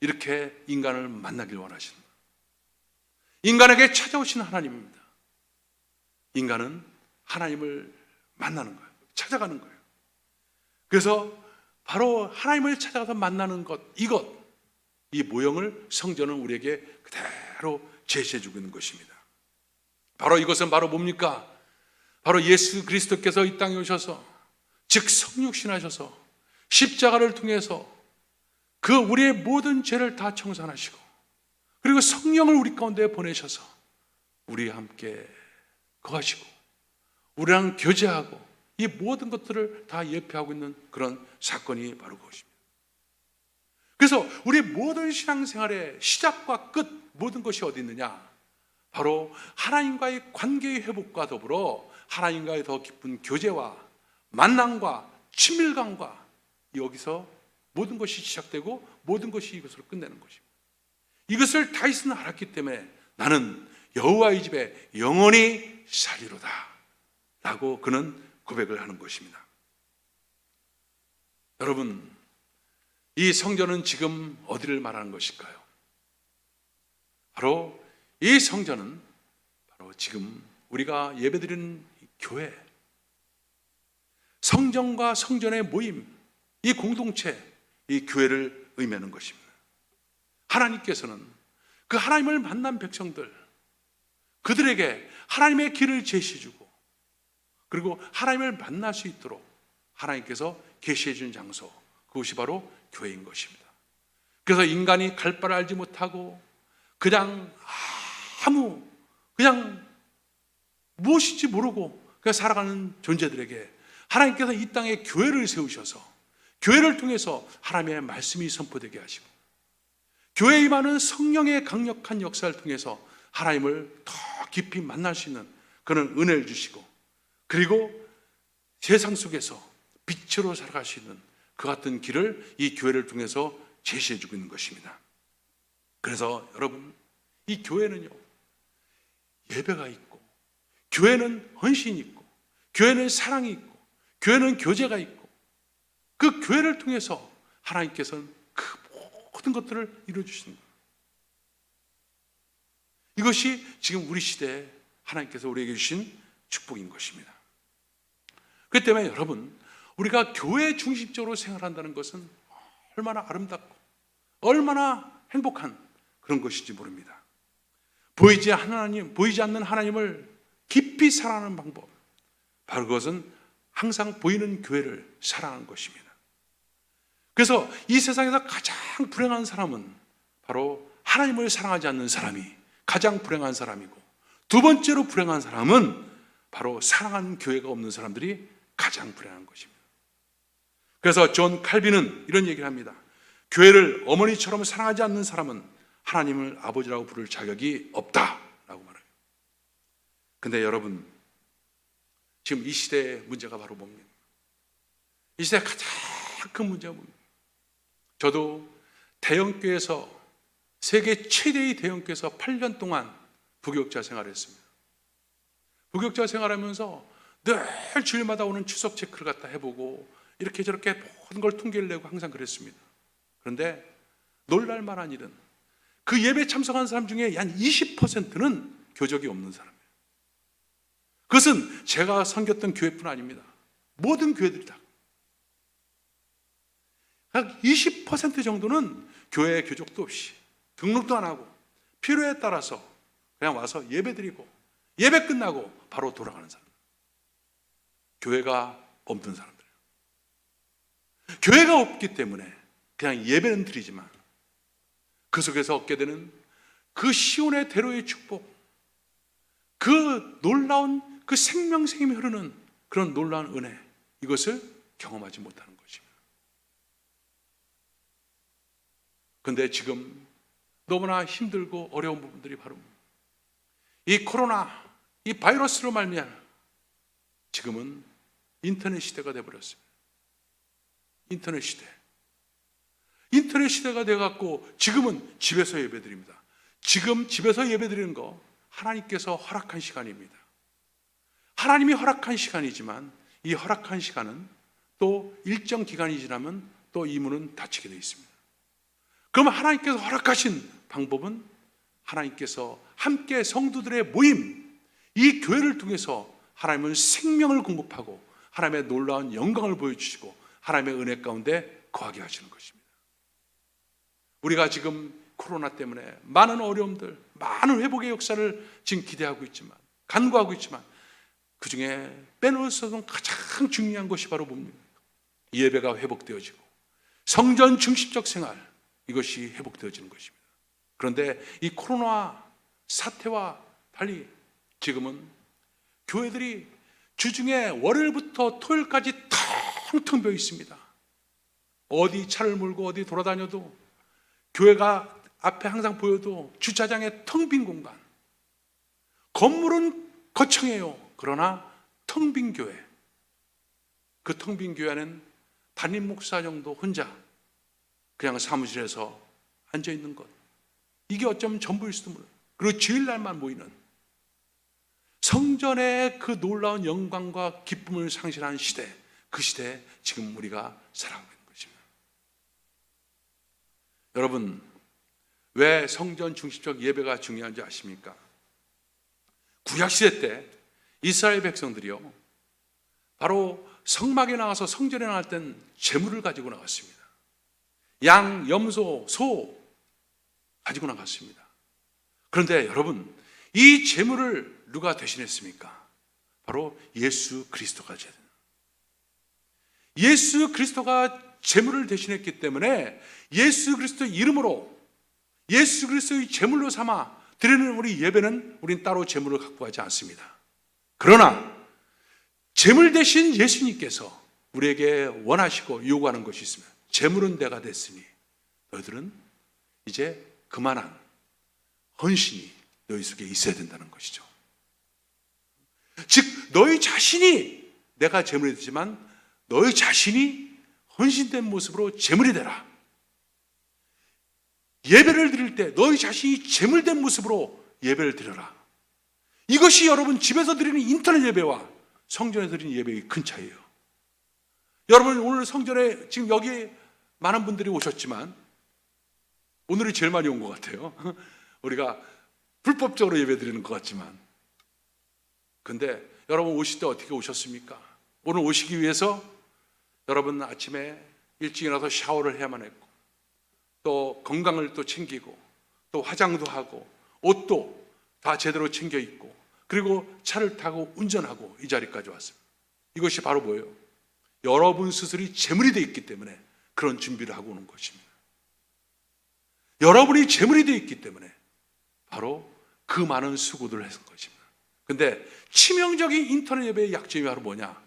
이렇게 인간을 만나길 원하십니다. 인간에게 찾아오신 하나님입니다. 인간은 하나님을 만나는 거예요. 찾아가는 거예요. 그래서 바로 하나님을 찾아가서 만나는 것, 이 모형을 성전은 우리에게 그대로 제시해주고 있는 것입니다. 바로 이것은 바로 뭡니까? 바로 예수 그리스도께서 이 땅에 오셔서, 즉 성육신하셔서 십자가를 통해서 그 우리의 모든 죄를 다 청산하시고, 그리고 성령을 우리 가운데 보내셔서 우리와 함께 거하시고 우리랑 교제하고 이 모든 것들을 다 예표하고 있는 그런 사건이 바로 그것입니다. 그래서 우리 모든 신앙생활의 시작과 끝, 모든 것이 어디 있느냐? 바로 하나님과의 관계의 회복과 더불어 하나님과의 더 깊은 교제와 만남과 친밀감과, 여기서 모든 것이 시작되고 모든 것이 이것으로 끝내는 것입니다. 이것을 다윗은 알았기 때문에 나는 여호와의 집에 영원히 살리로다 라고 그는 고백을 하는 것입니다. 여러분, 이 성전은 지금 어디를 말하는 것일까요? 바로 이 성전은 바로 지금 우리가 예배드리는 교회, 성전과 성전의 모임, 이 공동체, 이 교회를 의미하는 것입니다. 하나님께서는 그 하나님을 만난 백성들, 그들에게 하나님의 길을 제시해주고 그리고 하나님을 만날 수 있도록 하나님께서 계시해 준 장소, 그것이 바로 교회인 것입니다. 그래서 인간이 갈 바를 알지 못하고 그냥 그냥 무엇인지 모르고 그냥 살아가는 존재들에게 하나님께서 이 땅에 교회를 세우셔서 교회를 통해서 하나님의 말씀이 선포되게 하시고 교회에 임하는 성령의 강력한 역사를 통해서 하나님을 더 깊이 만날 수 있는 그런 은혜를 주시고 그리고 세상 속에서 빛으로 살아갈 수 있는 그 같은 길을 이 교회를 통해서 제시해 주고 있는 것입니다. 그래서 여러분, 이 교회는요, 예배가 있고 교회는 헌신이 있고 교회는 사랑이 있고 교회는 교제가 있고 그 교회를 통해서 하나님께서는 그 모든 것들을 이루어주시는 거예요. 이것이 지금 우리 시대에 하나님께서 우리에게 주신 축복인 것입니다. 그렇기 때문에 여러분, 우리가 교회 중심적으로 생활한다는 것은 얼마나 아름답고 얼마나 행복한 그런 것인지 모릅니다. 보이지 않는 하나님을 깊이 사랑하는 방법, 바로 그것은 항상 보이는 교회를 사랑하는 것입니다. 그래서 이 세상에서 가장 불행한 사람은 바로 하나님을 사랑하지 않는 사람이 가장 불행한 사람이고, 두 번째로 불행한 사람은 바로 사랑하는 교회가 없는 사람들이 가장 불행한 것입니다. 그래서 존 칼빈은 이런 얘기를 합니다. 교회를 어머니처럼 사랑하지 않는 사람은 하나님을 아버지라고 부를 자격이 없다라고 말해요. 근데 여러분, 지금 이 시대의 문제가 바로 뭡니까? 이 시대의 가장 큰 문제가 뭡니까? 저도 대형교회에서, 세계 최대의 대형교회에서 8년 동안 부교육자 생활을 했습니다. 부교육자 생활하면서 늘 주일마다 오는 추석 체크를 갖다 해보고 이렇게 저렇게 모든 걸 통계를 내고 항상 그랬습니다. 그런데 놀랄 만한 일은 그 예배 참석한 사람 중에 한 20%는 교적이 없는 사람이에요. 그것은 제가 섬겼던 교회뿐 아닙니다. 모든 교회들이 다. 약 20% 정도는 교회에 교적도 없이 등록도 안 하고 필요에 따라서 그냥 와서 예배 드리고 예배 끝나고 바로 돌아가는 사람. 교회가 없는 사람들. 교회가 없기 때문에 그냥 예배는 드리지만 그 속에서 얻게 되는 그 시온의 대로의 축복, 그 놀라운 그 생명샘이 흐르는 그런 놀라운 은혜, 이것을 경험하지 못하는 것입니다. 그런데 지금 너무나 힘들고 어려운 부분들이 바로 이 코로나, 이 바이러스로 말미암아 지금은 인터넷 시대가 되어버렸습니다. 인터넷 시대. 인터넷 시대가 돼갖고 지금은 집에서 예배드립니다. 지금 집에서 예배드리는 거 하나님께서 허락한 시간입니다. 하나님이 허락한 시간이지만 이 허락한 시간은 또 일정 기간이 지나면 또 이 문은 닫히게 되어 있습니다. 그러면 하나님께서 허락하신 방법은 하나님께서 함께 성도들의 모임, 이 교회를 통해서 하나님은 생명을 공급하고 하나님의 놀라운 영광을 보여주시고 하나님의 은혜 가운데 거하게 하시는 것입니다. 우리가 지금 코로나 때문에 많은 어려움들, 많은 회복의 역사를 지금 기대하고 있지만, 간구하고 있지만 그 중에 빼놓을 수 없는 가장 중요한 것이 바로 뭡니까? 예배가 회복되어지고 성전 중심적 생활, 이것이 회복되어지는 것입니다. 그런데 이 코로나 사태와 달리 지금은 교회들이 주중에 월요일부터 토요일까지 텅텅 비어 있습니다. 어디 차를 몰고 어디 돌아다녀도 교회가 앞에 항상 보여도 주차장에 텅 빈 공간. 건물은 거창해요. 그러나 텅 빈 교회. 그 텅 빈 교회는 담임 목사 정도 혼자 그냥 사무실에서 앉아있는 것. 이게 어쩌면 전부일 수도 몰라요. 그리고 주일날만 모이는 성전의 그 놀라운 영광과 기쁨을 상실하는 시대, 그 시대에 지금 우리가 살아가고 있는 것입니다. 여러분, 왜 성전 중심적 예배가 중요한지 아십니까? 구약시대 때 이스라엘 백성들이요, 바로 성막에 나가서 성전에 나갈 땐 제물을 가지고 나갔습니다. 양, 염소, 소 가지고 나갔습니다. 그런데 여러분, 이 제물을 누가 대신했습니까? 바로 예수 그리스도가 예수 그리스도가 제물을 대신했기 때문에 예수 그리스도 이름으로 예수 그리스도의 제물로 삼아 드리는 우리 예배는 우린 따로 제물을 갖고 가지 않습니다. 그러나 제물 대신 예수님께서 우리에게 원하시고 요구하는 것이 있으면, 제물은 내가 됐으니 너희들은 이제 그만한 헌신이 너희 속에 있어야 된다는 것이죠. 즉 너희 자신이 내가 제물이 되지만 너희 자신이 헌신된 모습으로 제물이 되라. 예배를 드릴 때 너희 자신이 제물된 모습으로 예배를 드려라. 이것이 여러분 집에서 드리는 인터넷 예배와 성전에 드리는 예배의 큰 차이예요. 여러분 오늘 성전에 지금 여기 많은 분들이 오셨지만 오늘이 제일 많이 온 것 같아요. 우리가 불법적으로 예배 드리는 것 같지만, 근데 여러분 오실 때 어떻게 오셨습니까? 오늘 오시기 위해서 여러분 아침에 일찍 일어나서 샤워를 해야만 했고, 또 건강을 또 챙기고, 또 화장도 하고, 옷도 다 제대로 챙겨 입고, 그리고 차를 타고 운전하고 이 자리까지 왔습니다. 이것이 바로 뭐예요? 여러분 스스로 제물이 되어 있기 때문에 그런 준비를 하고 오는 것입니다. 여러분이 제물이 되어 있기 때문에 바로 그 많은 수고들을 했을 것입니다. 근데 치명적인 인터넷 예배의 약점이 바로 뭐냐?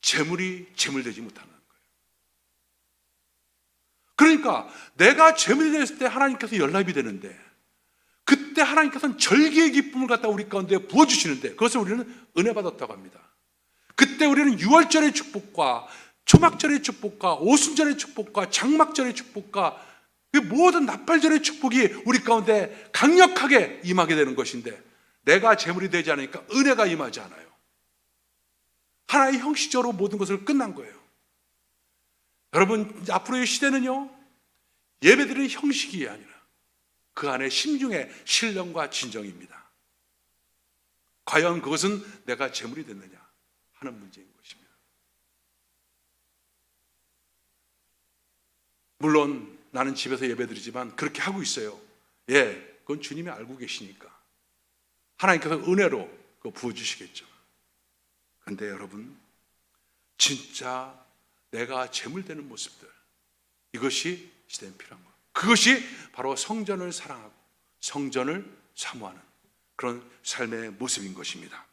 제물이 제물되지 못하는 거예요. 그러니까 내가 제물이 됐을 때 하나님께서 연락이 되는데, 그때 하나님께서는 절기의 기쁨을 갖다 우리 가운데 부어주시는데, 그것을 우리는 은혜 받았다고 합니다. 그때 우리는 유월절의 축복과 초막절의 축복과 오순절의 축복과 장막절의 축복과 그 모든 나팔절의 축복이 우리 가운데 강력하게 임하게 되는 것인데, 내가 제물이 되지 않으니까 은혜가 임하지 않아요. 하나의 형식적으로 모든 것을 끝난 거예요. 여러분 앞으로의 시대는요, 예배드리는 형식이 아니라 그 안에 심중의 신령과 진정입니다. 과연 그것은 내가 제물이 됐느냐 하는 문제인 것입니다. 물론 나는 집에서 예배드리지만 그렇게 하고 있어요. 예, 그건 주님이 알고 계시니까 하나님께서 은혜로 그거 부어주시겠죠. 그런데 여러분, 진짜 내가 제물되는 모습들, 이것이 시대에 필요한 거예요. 그것이 바로 성전을 사랑하고 성전을 사모하는 그런 삶의 모습인 것입니다.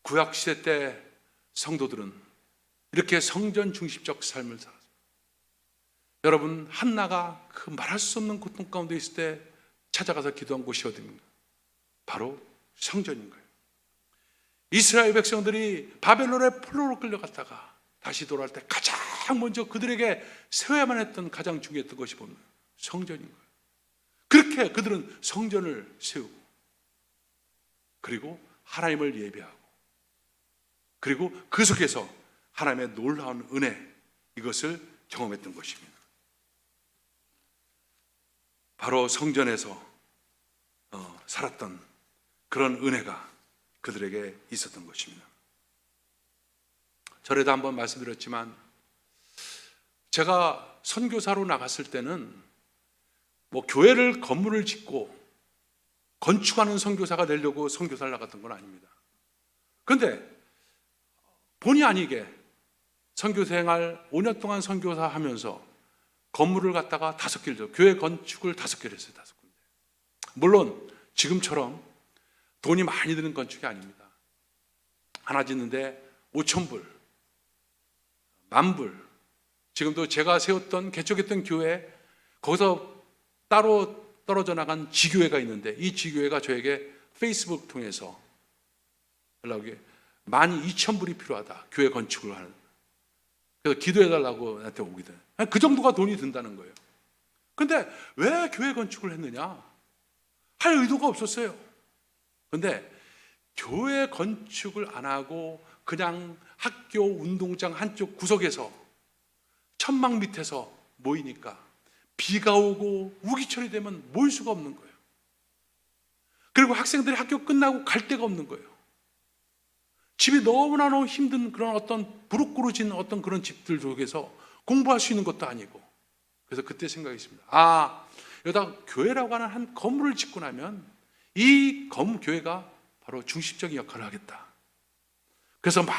구약시대 때 성도들은 이렇게 성전 중심적 삶을 살았어요. 여러분, 한나가 그 말할 수 없는 고통 가운데 있을 때 찾아가서 기도한 곳이 어디입니까? 바로 성전인 거예요. 이스라엘 백성들이 바벨론의 포로로 끌려갔다가 다시 돌아올 때 가장 먼저 그들에게 세워야만 했던 가장 중요했던 것이 보면 성전인 거예요. 그렇게 그들은 성전을 세우고, 그리고 하나님을 예배하고, 그리고 그 속에서 하나님의 놀라운 은혜, 이것을 경험했던 것입니다. 바로 성전에서 살았던 그런 은혜가 그들에게 있었던 것입니다. 전에도 한번 말씀드렸지만, 제가 선교사로 나갔을 때는 교회를 건물을 짓고 건축하는 선교사가 되려고 선교사를 나갔던 건 아닙니다. 그런데 본의 아니게 선교 생활 5년 동안 선교사 하면서 건물을 갖다가 5개를, 교회 건축을 5개를 했어요. 5군데. 물론 지금처럼 돈이 많이 드는 건축이 아닙니다. 하나 짓는데 5,000불, 10,000불. 지금도 제가 세웠던, 개척했던 교회, 거기서 따로 떨어져 나간 지교회가 있는데, 이 지교회가 저에게 페이스북 통해서 연락이 12,000불이 필요하다, 교회 건축을 하는. 그래서 기도해달라고 나한테 오기도 해요. 그 정도가 돈이 든다는 거예요. 근데 왜 교회 건축을 했느냐? 할 의도가 없었어요. 근데 교회 건축을 안 하고 그냥 학교 운동장 한쪽 구석에서 천막 밑에서 모이니까 비가 오고 우기철이 되면 모일 수가 없는 거예요. 그리고 학생들이 학교 끝나고 갈 데가 없는 거예요. 집이 너무나 힘든 그런 어떤 부르꾸르진 어떤 그런 집들 속에서 공부할 수 있는 것도 아니고. 그래서 그때 생각했습니다. 여기다 교회라고 하는 한 건물을 짓고 나면 이 교회가 바로 중심적인 역할을 하겠다. 그래서 막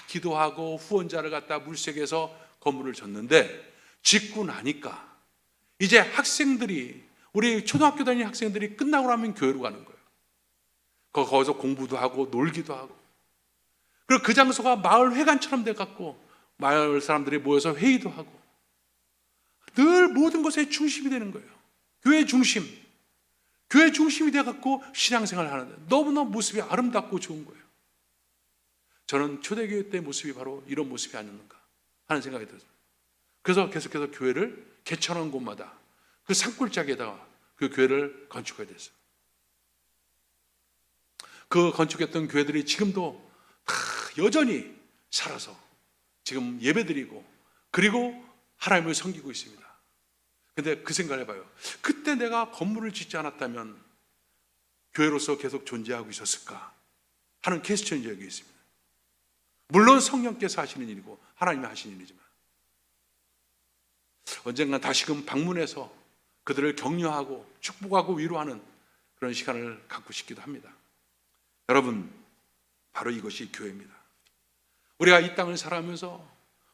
기도하고 후원자를 갖다 물색해서 건물을 졌는데, 짓고 나니까 이제 학생들이, 우리 초등학교 다니는 학생들이 끝나고 나면 교회로 가는 거예요. 거기서 공부도 하고 놀기도 하고, 그리고 그 장소가 마을 회관처럼 돼갖고 마을 사람들이 모여서 회의도 하고, 늘 모든 것의 중심이 되는 거예요. 교회 중심, 교회 중심이 돼갖고 신앙생활을 하는데 너무나 모습이 아름답고 좋은 거예요. 저는 초대교회 때 모습이 바로 이런 모습이 아니었는가 하는 생각이 들어요. 그래서 계속해서 교회를 개천한 곳마다 그 산골짜기에다가 그 교회를 건축하게 됐어요. 그 건축했던 교회들이 지금도 다 여전히 살아서 지금 예배드리고, 그리고 하나님을 섬기고 있습니다. 근데 그 생각을 해봐요. 그때 내가 건물을 짓지 않았다면 교회로서 계속 존재하고 있었을까 하는 퀘스천이 여기 있습니다. 물론 성령께서 하시는 일이고 하나님이 하시는 일이지만, 언젠가 다시금 방문해서 그들을 격려하고 축복하고 위로하는 그런 시간을 갖고 싶기도 합니다. 여러분, 바로 이것이 교회입니다. 우리가 이 땅을 살아가면서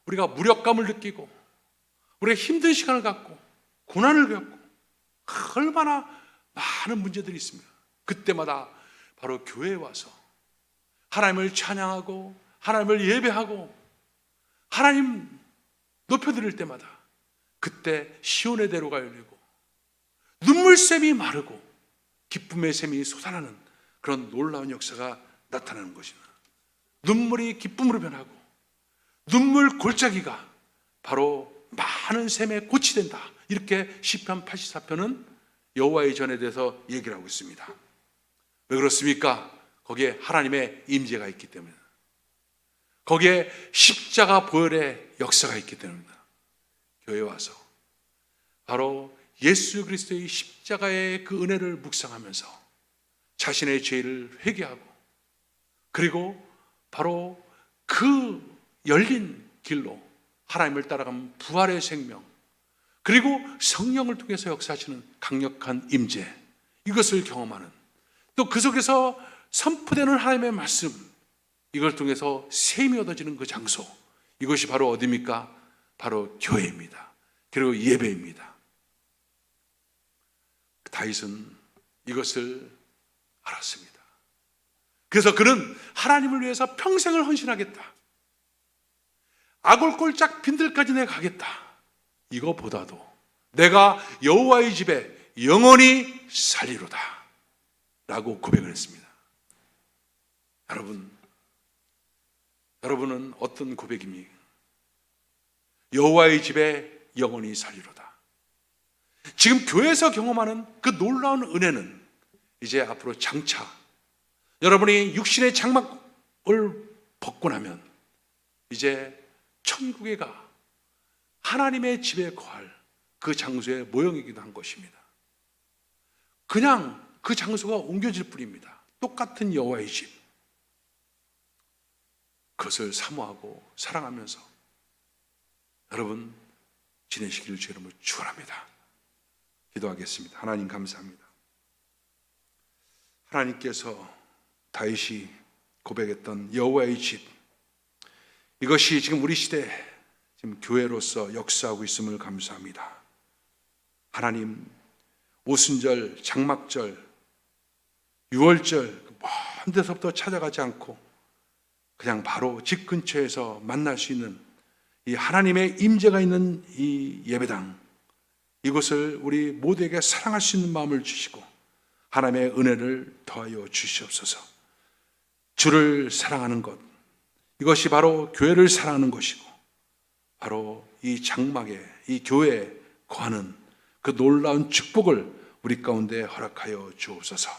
우리가 무력감을 느끼고, 우리가 힘든 시간을 갖고 고난을 겪고, 얼마나 많은 문제들이 있습니다. 그때마다 바로 교회에 와서 하나님을 찬양하고 하나님을 예배하고 하나님 높여드릴 때마다 그때 시온의 대로가 열리고 눈물샘이 마르고 기쁨의 샘이 솟아나는 그런 놀라운 역사가 나타나는 것입니다. 눈물이 기쁨으로 변하고 눈물 골짜기가 바로 많은 샘에 꽃이 된다. 이렇게 시편 84편은 여호와의 전에 대해서 얘기를 하고 있습니다. 왜 그렇습니까? 거기에 하나님의 임재가 있기 때문에, 거기에 십자가 보혈의 역사가 있기 때문입니다. 교회에 와서 바로 예수 그리스도의 십자가의 그 은혜를 묵상하면서 자신의 죄를 회개하고, 그리고 바로 그 열린 길로 하나님을 따라가는 부활의 생명, 그리고 성령을 통해서 역사하시는 강력한 임재, 이것을 경험하는, 또 그 속에서 선포되는 하나님의 말씀, 이걸 통해서 샘이 얻어지는 그 장소, 이것이 바로 어디입니까? 바로 교회입니다. 그리고 예배입니다. 다윗은 이것을 알았습니다. 그래서 그는 하나님을 위해서 평생을 헌신하겠다, 아골골짝 빈들까지 내가 가겠다, 이거보다도 내가 여호와의 집에 영원히 살리로다 라고 고백을 했습니다. 여러분은 어떤 고백입니까? 여호와의 집에 영원히 살리로다. 지금 교회에서 경험하는 그 놀라운 은혜는 이제 앞으로 장차 여러분이 육신의 장막을 벗고 나면 이제 천국에 가 하나님의 집에 거할 그 장소의 모형이기도 한 것입니다. 그냥 그 장소가 옮겨질 뿐입니다. 똑같은 여호와의 집, 그것을 사모하고 사랑하면서 여러분 지내시기를 주의 이름으로 축원합니다. 기도하겠습니다. 하나님 감사합니다. 하나님께서 다윗이 고백했던 여호와의 집, 이것이 지금 우리 시대에 지금 교회로서 역사하고 있음을 감사합니다. 하나님, 오순절, 장막절, 유월절 먼 데서부터 찾아가지 않고 그냥 바로 집 근처에서 만날 수 있는 이 하나님의 임재가 있는 이 예배당, 이곳을 우리 모두에게 사랑할 수 있는 마음을 주시고 하나님의 은혜를 더하여 주시옵소서. 주를 사랑하는 것, 이것이 바로 교회를 사랑하는 것이고, 바로 이 장막에, 이 교회에 거하는 그 놀라운 축복을 우리 가운데 허락하여 주옵소서.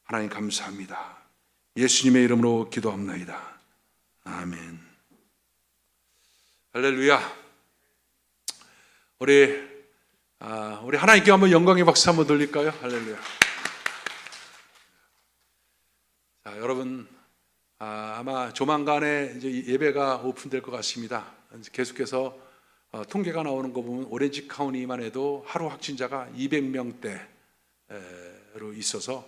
하나님 감사합니다. 예수님의 이름으로 기도합나이다. 아멘. 할렐루야. 우리 하나님께 한번 영광의 박수 한번 돌릴까요? 할렐루야. 자, 여러분, 아마 조만간에 이제 예배가 오픈될 것 같습니다. 계속해서 통계가 나오는 거 보면 오렌지 카운티만 해도 하루 확진자가 200명대로 있어서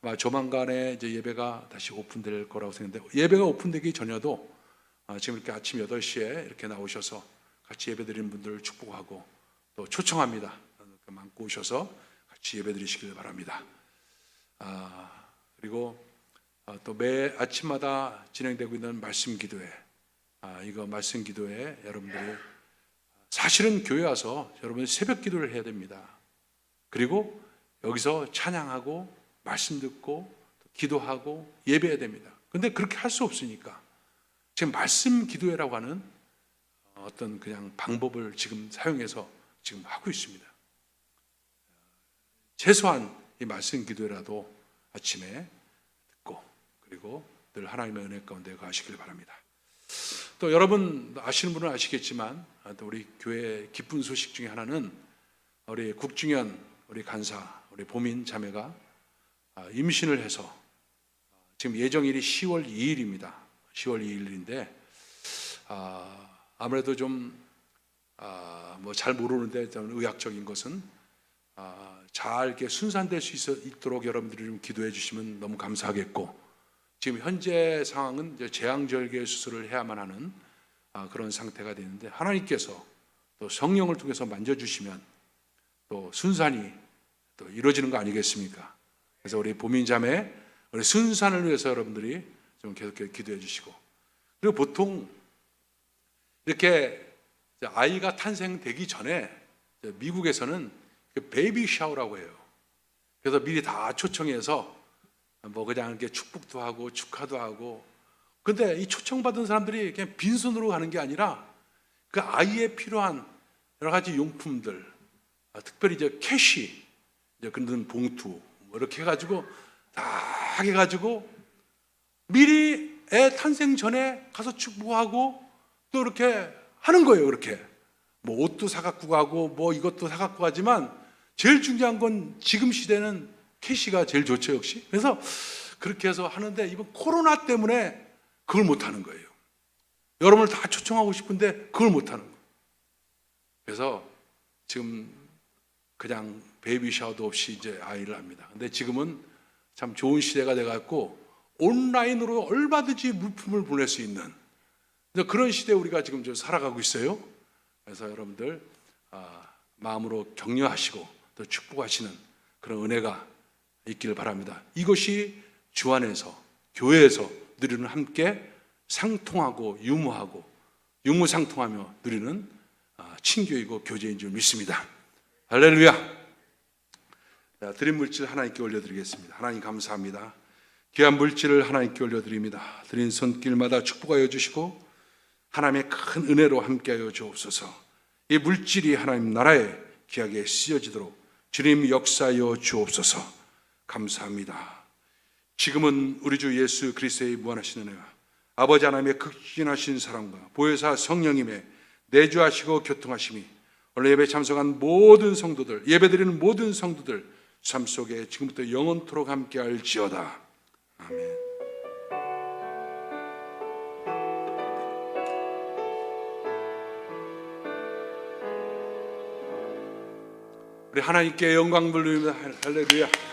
아마 조만간에 이제 예배가 다시 오픈될 거라고 생각하는데, 예배가 오픈되기 전에도 지금 이렇게 아침 8시에 이렇게 나오셔서 같이 예배 드리는 분들을 축복하고 또 초청합니다. 많고 오셔서 같이 예배 드리시길 바랍니다. 그리고 또 매 아침마다 진행되고 있는 말씀 기도회, 이거 말씀 기도회 여러분들이 사실은 교회 와서 여러분 새벽 기도를 해야 됩니다. 그리고 여기서 찬양하고 말씀 듣고 기도하고 예배해야 됩니다. 근데 그렇게 할 수 없으니까 지금 말씀 기도회라고 하는 어떤 그냥 방법을 지금 사용해서 지금 하고 있습니다. 최소한 이 말씀 기도회라도 아침에 듣고 그리고 늘 하나님의 은혜 가운데 가시길 바랍니다. 또 여러분 아시는 분은 아시겠지만 또 우리 교회 기쁜 소식 중에 하나는 우리 국중현 우리 간사 우리 보민 자매가 임신을 해서 지금 예정일이 10월 2일입니다. 10월 2일인데 아무래도 좀 뭐 잘 모르는데 의학적인 것은 잘 이렇게 순산될 수 있도록 여러분들이 좀 기도해 주시면 너무 감사하겠고, 지금 현재 상황은 이제 제왕절개 수술을 해야만 하는 그런 상태가 되는데 하나님께서 또 성령을 통해서 만져주시면 또 순산이 또 이루어지는 거 아니겠습니까? 그래서 우리 보민자매 우리 순산을 위해서 여러분들이 좀 계속 기도해 주시고, 그리고 보통 이렇게 아이가 탄생되기 전에 미국에서는 베이비 샤워라고 해요. 그래서 미리 다 초청해서 뭐 그냥 이렇게 축복도 하고 축하도 하고, 근데 이 초청받은 사람들이 그냥 빈손으로 가는 게 아니라 그 아이에 필요한 여러 가지 용품들, 특별히 이제 캐시, 이제 그런 봉투 뭐 이렇게 해가지고 다 해가지고 미리 애 탄생 전에 가서 축복하고 또 이렇게 하는 거예요. 그렇게 뭐 옷도 사갖고 가고 뭐 이것도 사갖고 가지만 제일 중요한 건 지금 시대는 캐시가 제일 좋죠, 역시. 그래서 그렇게 해서 하는데 이번 코로나 때문에 그걸 못 하는 거예요. 여러분을 다 초청하고 싶은데 그걸 못 하는 거예요. 그래서 지금 그냥 베이비 샤워도 없이 이제 아이를 합니다. 근데 지금은 참 좋은 시대가 돼갖고 온라인으로 얼마든지 물품을 보낼 수 있는 그런 시대에 우리가 지금 좀 살아가고 있어요. 그래서 여러분들 마음으로 격려하시고 또 축복하시는 그런 은혜가 있기를 바랍니다. 이것이 주 안에서 교회에서 누리는 함께 상통하고 유무하고 유무상통하며 누리는 친교이고 교제인 줄 믿습니다. 할렐루야. 드린 물질 하나님께 올려드리겠습니다. 하나님 감사합니다. 귀한 물질을 하나님께 올려드립니다. 드린 손길마다 축복하여 주시고 하나님의 큰 은혜로 함께하여 주옵소서. 이 물질이 하나님 나라에 귀하게 쓰여지도록 주님 역사하여 주옵소서. 감사합니다. 지금은 우리 주 예수 그리스도의 무한하신 은혜와 아버지 하나님의 극진하신 사랑과 보혜사 성령님의 내주하시고 교통하심이 오늘 예배 참석한 모든 성도들, 예배드리는 모든 성도들 삶 속에 지금부터 영원토록 함께할지어다. 아멘. 우리 하나님께 영광 돌립니다. 할렐루야.